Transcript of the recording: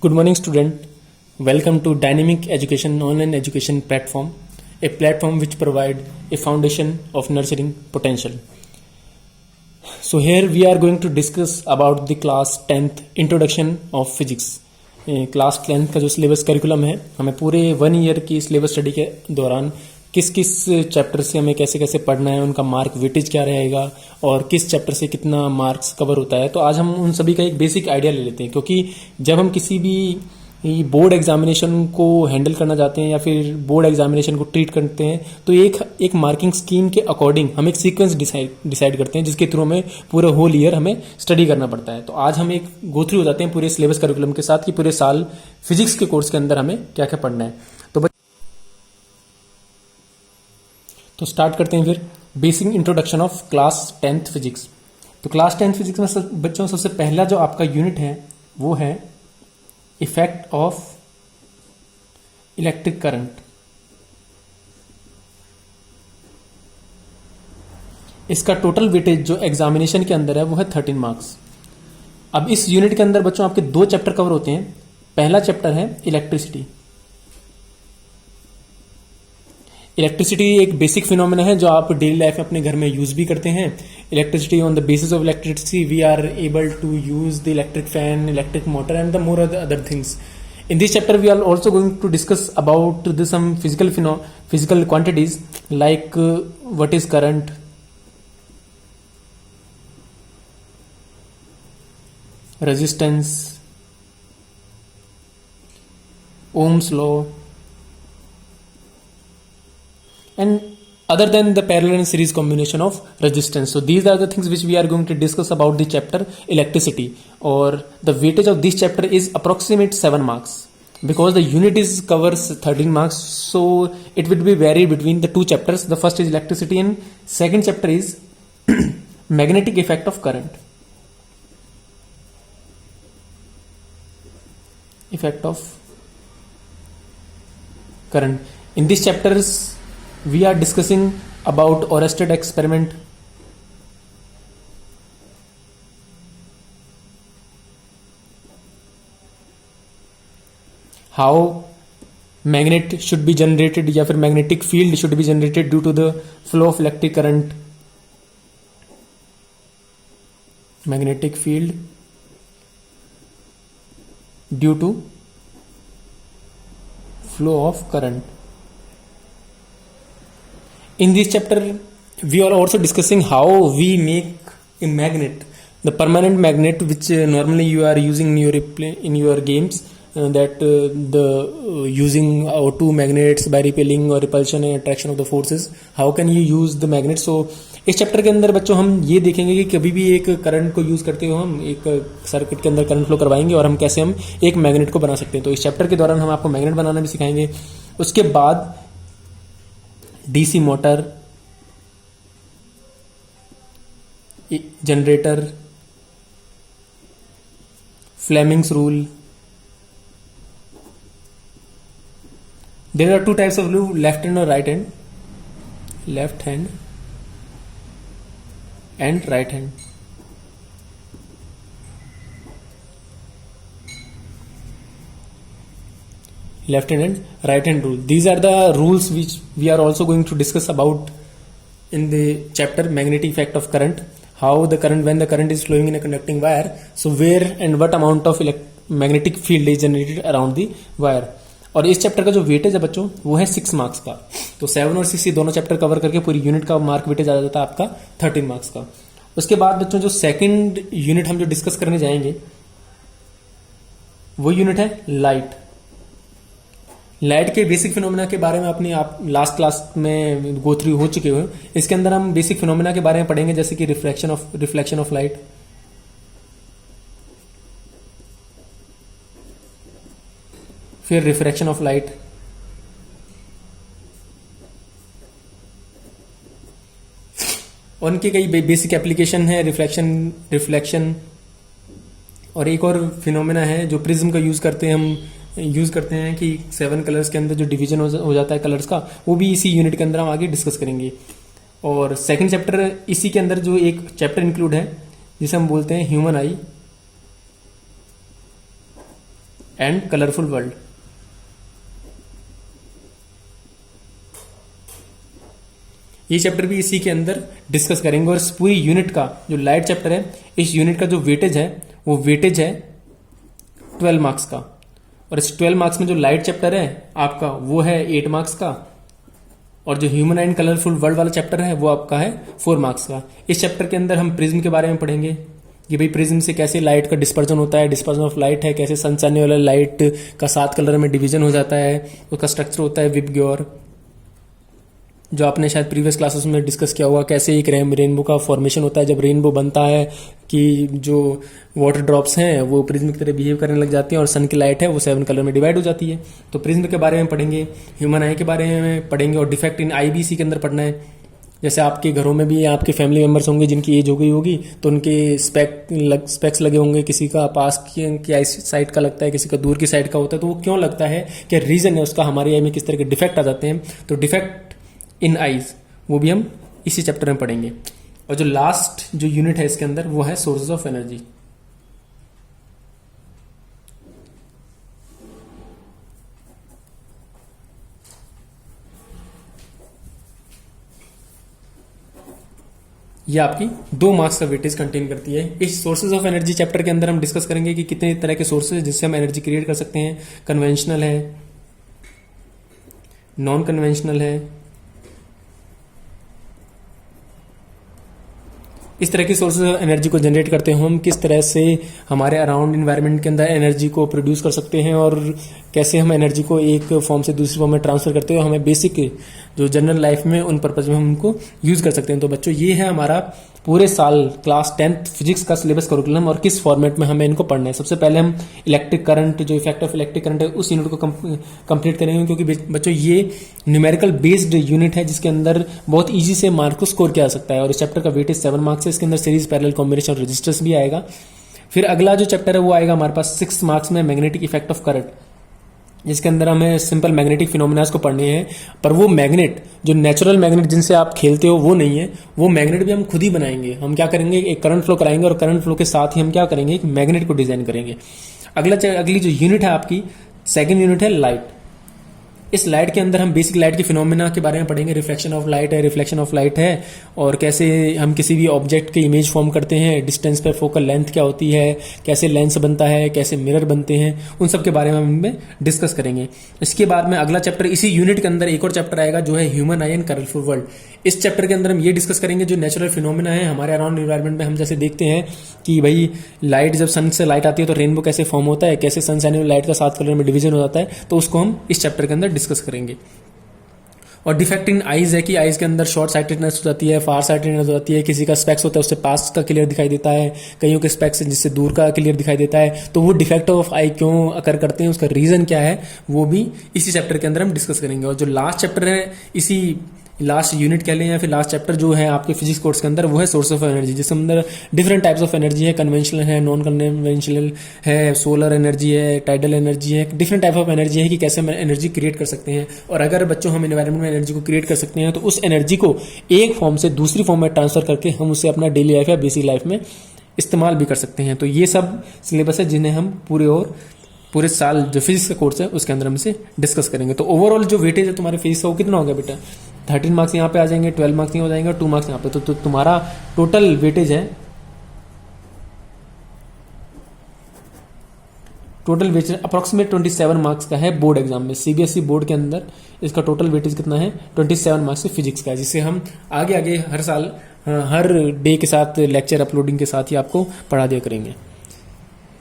Good morning, student. Welcome to Dynamic Education online education platform, a platform which provide a foundation of nurturing potential. So here we are going to discuss about the class 10th introduction of physics. Class 10th का जो syllabus curriculum है, हमें पूरे 1 year की syllabus study के दौरान किस किस चैप्टर से हमें कैसे कैसे पढ़ना है, उनका मार्क वेटेज क्या रहेगा और किस चैप्टर से कितना मार्क्स कवर होता है। तो आज हम उन सभी का एक बेसिक आइडिया ले लेते हैं, क्योंकि जब हम किसी भी बोर्ड एग्जामिनेशन को हैंडल करना चाहते हैं या फिर बोर्ड एग्जामिनेशन को ट्रीट करते हैं, तो एक मार्किंग स्कीम के अकॉर्डिंग हम एक सीक्वेंस डिसाइड करते हैं, जिसके थ्रू हमें पूरा होल ईयर हमें स्टडी करना पड़ता है। तो आज हम एक गो थ्रू हो जाते हैं पूरे सिलेबस करिकुलम के साथ कि पूरे साल फिजिक्स के कोर्स के अंदर हमें क्या क्या पढ़ना है। तो स्टार्ट करते हैं फिर basic introduction of class 10th physics. तो क्लास 10th फिजिक्स में बच्चों सबसे पहला जो आपका यूनिट है वो है इफेक्ट ऑफ इलेक्ट्रिक करंट। इसका टोटल वेटेज जो एग्जामिनेशन के अंदर है वो है 13 मार्क्स। अब इस यूनिट के अंदर बच्चों आपके 2 चैप्टर कवर होते हैं। पहला चैप्टर है इलेक्ट्रिसिटी। इलेक्ट्रिसिटी एक बेसिक फिनोमेना है जो आप डेली लाइफ में अपने घर में यूज भी करते हैं। Electricity, on the basis of electricity we are able to use the electric fan, electric motor and the more other things. In this chapter we are also going to discuss about some physical quantities like what is current, resistance, Ohm's law, and other than the parallel and series combination of resistance. So these are the things which we are going to discuss about the chapter electricity, or the weightage of this chapter is approximate 7 marks because the unit is covers 13 marks, so it will be vary between the 2 chapters. The first is electricity and second chapter is magnetic effect of current. Effect of current. In this chapters we are discussing about Oersted experiment, how magnet should be generated या फिर magnetic field should be generated due to the flow of electric current, magnetic field due to flow of current. In this chapter we are also discussing how we make a magnet, the permanent magnet which normally you are using in your games, that the using our 2 magnets by repelling or repulsion and attraction of the forces, how can you use the magnet. So इस chapter के अंदर बच्चों हम ये देखेंगे कि कभी भी एक करंट को यूज करते हुए हम एक सर्किट के अंदर करंट फ्लो करवाएंगे और हम कैसे हम एक मैग्नेट को बना सकते हैं। तो इस चैप्टर के दौरान हम आपको मैग्नेट बनाना भी सिखाएंगे। उसके बाद DC motor, generator, Fleming's rule. There are 2 types of rule, left hand or right hand, left hand and right hand. Left hand and right hand rule. These are the rules which we are also going to discuss about in the chapter magnetic effect of current. How the current, when the current is flowing in a conducting wire, so where and what amount of magnetic field is generated around the wire. और इस chapter का जो weightage है बच्चों वो है 6 marks का। तो 7 और 6 दोनों चैप्टर कवर करके पूरी यूनिट का मार्क वेटेज आ जाता है आपका 13 मार्क्स का। उसके बाद बच्चों जो सेकंड यूनिट हम जो डिस्कस करने जाएंगे वो यूनिट है लाइट। लाइट के बेसिक फिनोमेना के बारे में अपनी आप लास्ट क्लास में गो थ्रू हो चुके हो। इसके अंदर हम बेसिक फिनोमेना के बारे में पढ़ेंगे, जैसे कि रिफ्लेक्शन ऑफ लाइट, फिर रिफ्रैक्शन ऑफ लाइट, उनके कई बेसिक एप्लीकेशन है, रिफ्लेक्शन। और एक और फिनोमेना है जो प्रिज्म का यूज करते हैं कि 7 कलर्स के अंदर जो डिवीजन हो जाता है कलर्स का, वो भी इसी यूनिट के अंदर हम आगे डिस्कस करेंगे। और सेकंड चैप्टर इसी के अंदर जो एक चैप्टर इंक्लूड है जिसे हम बोलते हैं human I and colourful world. ये चैप्टर भी इसी के अंदर डिस्कस करेंगे और इस पूरी यूनिट का जो लाइट चैप्टर है, इस यूनिट का जो वेटेज है वो वेटेज है 12 मार्क्स का, और इस 12 मार्क्स में जो लाइट चैप्टर है आपका वो है 8 मार्क्स का, और जो ह्यूमन एंड कलरफुल वर्ल्ड वाला चैप्टर है वो आपका है 4 मार्क्स का। इस चैप्टर के अंदर हम प्रिज्म के बारे में पढ़ेंगे कि भाई प्रिज्म से कैसे लाइट का डिस्पर्जन होता है, डिस्पर्जन ऑफ लाइट है, कैसे सन से आने वाला लाइट का 7 कलर में डिवीजन हो जाता है, उसका स्ट्रक्चर होता है विबग्योर, जो आपने शायद प्रीवियस क्लासेस में डिस्कस किया होगा, कैसे एक रेनबो का फॉर्मेशन होता है जब रेनबो बनता है कि जो वाटर ड्रॉप्स हैं वो प्रिज्म की तरह बिहेव करने लग जाती हैं और सन की लाइट है वो 7 कलर में डिवाइड हो जाती है। तो प्रिज्म के बारे में पढ़ेंगे, ह्यूमन आई के बारे में पढ़ेंगे, और डिफेक्ट इन आई भी इसी के अंदर पढ़ना है। जैसे आपके घरों में भी आपके फैमिली मेंबर्स होंगे जिनकी एज हो गई होगी तो उनके स्पेक्स लगे होंगे, किसी का पास की साइड का लगता है, किसी का दूर की साइड का होता है, तो वो क्यों लगता है, क्या रीजन है उसका, हमारी आई में किस तरह के डिफेक्ट आ जाते हैं। तो डिफेक्ट इन आईज वो भी हम इसी चैप्टर में पढ़ेंगे। और जो लास्ट जो यूनिट है इसके अंदर वो है सोर्सेज ऑफ एनर्जी। ये आपकी 2 मार्क्स का वेटेज कंटेन करती है। इस सोर्सेज ऑफ एनर्जी चैप्टर के अंदर हम डिस्कस करेंगे कि कितने तरह के सोर्सेज है जिससे हम एनर्जी क्रिएट कर सकते हैं। कन्वेंशनल है, नॉन कन्वेंशनल है, इस तरह की सोर्सेज ऑफ एनर्जी को जनरेट करते हैं हम, किस तरह से हमारे अराउंड इन्वायरमेंट के अंदर एनर्जी को प्रोड्यूस कर सकते हैं और कैसे हम एनर्जी को एक फॉर्म से दूसरी फॉर्म में ट्रांसफर करते हैं, हमें बेसिक जो जनरल लाइफ में उन पर्पज में हम उनको यूज कर सकते हैं। तो बच्चों ये है हमारा पूरे साल क्लास 10th फिजिक्स का सिलेबस करिकुलम और किस फॉर्मेट में हमें इनको पढ़ना है। सबसे पहले हम इलेक्ट्रिक करंट, जो इफेक्ट ऑफ इलेक्ट्रिक करंट है उस यूनिट को कंप्लीट करेंगे, क्योंकि बच्चों ये न्यूमेरिकल बेस्ड यूनिट है जिसके अंदर बहुत ईजी से मार्क को स्कोर किया जा सकता है। और इस चैप्टर का वेटेज 7 मार्क्स है। इसके अंदर सीरीज, पैरेलल, कॉम्बिनेशन और रजिस्टर्स भी आएगा। फिर अगला जो चैप्टर है वो आएगा हमारे पास 6 मार्क्स में, मैग्नेटिक इफेक्ट ऑफ करंट, जिसके अंदर हमें सिंपल मैग्नेटिक फिनोमिनास को पढ़ने हैं। पर वो मैग्नेट, जो नेचुरल मैग्नेट जिनसे आप खेलते हो वो नहीं है, वो मैग्नेट भी हम खुद ही बनाएंगे। हम क्या करेंगे, एक करंट फ्लो कराएंगे और करंट फ्लो के साथ ही हम क्या करेंगे, एक मैग्नेट को डिजाइन करेंगे। अगली जो यूनिट है आपकी सेकंड यूनिट है लाइट। इस लाइट के अंदर हम बेसिक लाइट के फिनोमिना के बारे में पढ़ेंगे। रिफ्लेक्शन ऑफ लाइट है, रिफ्लेक्शन ऑफ लाइट है, और कैसे हम किसी भी ऑब्जेक्ट के इमेज फॉर्म करते हैं, डिस्टेंस पे फोकल लेंथ क्या होती है, कैसे लेंस बनता है, कैसे मिरर बनते हैं, उन सब के बारे में हम डिस्कस करेंगे। इसके बाद में अगला चैप्टर, इसी यूनिट के अंदर एक और चैप्टर आएगा जो है human I and colourful world. इस चैप्टर के अंदर हम ये डिस्कस करेंगे जो नेचुरल फिनोमिना है हमारे अराउंड एनवायरमेंट में। हम जैसे देखते हैं कि भाई लाइट, जब सन से लाइट आती है तो रेनबो कैसे फॉर्म होता है, कैसे सन से आने वाली लाइट का 7 कलर में डिवीजन हो जाता है, तो उसको हम इस चैप्टर के अंदर डिस्कस करेंगे। और डिफेक्ट इन आईज है कि आईज के अंदर शॉर्ट साइटेडनेस हो जाती है, फार साइटेडनेस हो जाती है, किसी का स्पेक्स होता है उससे पास का क्लियर दिखाई देता है, कईयों के स्पेक्स जिससे दूर का क्लियर दिखाई देता है। तो वो डिफेक्ट ऑफ आई क्यों अकर करते हैं, उसका रीजन क्या है, वो भी इसी चैप्टर के अंदर हम डिस्कस करेंगे। और जो लास्ट चैप्टर है, इसी लास्ट यूनिट कह लें या फिर लास्ट चैप्टर जो है आपके फिजिक्स कोर्स के अंदर, वो है सोर्स ऑफ एनर्जी, जिसके अंदर डिफरेंट टाइप्स ऑफ एनर्जी है। कन्वेंशनल है, नॉन कन्वेंशनल है, सोलर एनर्जी है, टाइडल एनर्जी है, डिफरेंट टाइप ऑफ एनर्जी है कि कैसे हम एनर्जी क्रिएट कर सकते हैं। और अगर बच्चों हम एनवायरमेंट में एनर्जी को क्रिएट कर सकते हैं तो उस एनर्जी को एक फॉर्म से दूसरी फॉर्म में ट्रांसफर करके हम उसे अपना डेली लाइफ या बेसिक लाइफ में इस्तेमाल भी कर सकते हैं। तो ये सब सिलेबस है जिन्हें हम पूरे साल जो फिजिक्स का कोर्स है उसके अंदर हम इसे डिस्कस करेंगे। तो ओवरऑल जो वेटेज है तुम्हारे फिजिक्स का वो कितना हो गया बेटा, 13 मार्क्स यहाँ पे आ जाएंगे, 12 मार्क्स यहाँ हो जाएंगे और 2 मार्क्स यहाँ पे। तो तुम्हारा टोटल वेटेज है, अप्रोक्सीमेट 27 मार्क्स का है बोर्ड एग्जाम में। सीबीएसई बोर्ड के अंदर इसका टोटल वेटेज कितना है, 27 मार्क्स फिजिक्स का है, जिसे हम आगे हर साल हर डे के साथ लेक्चर अपलोडिंग के साथ ही आपको पढ़ा दिया करेंगे।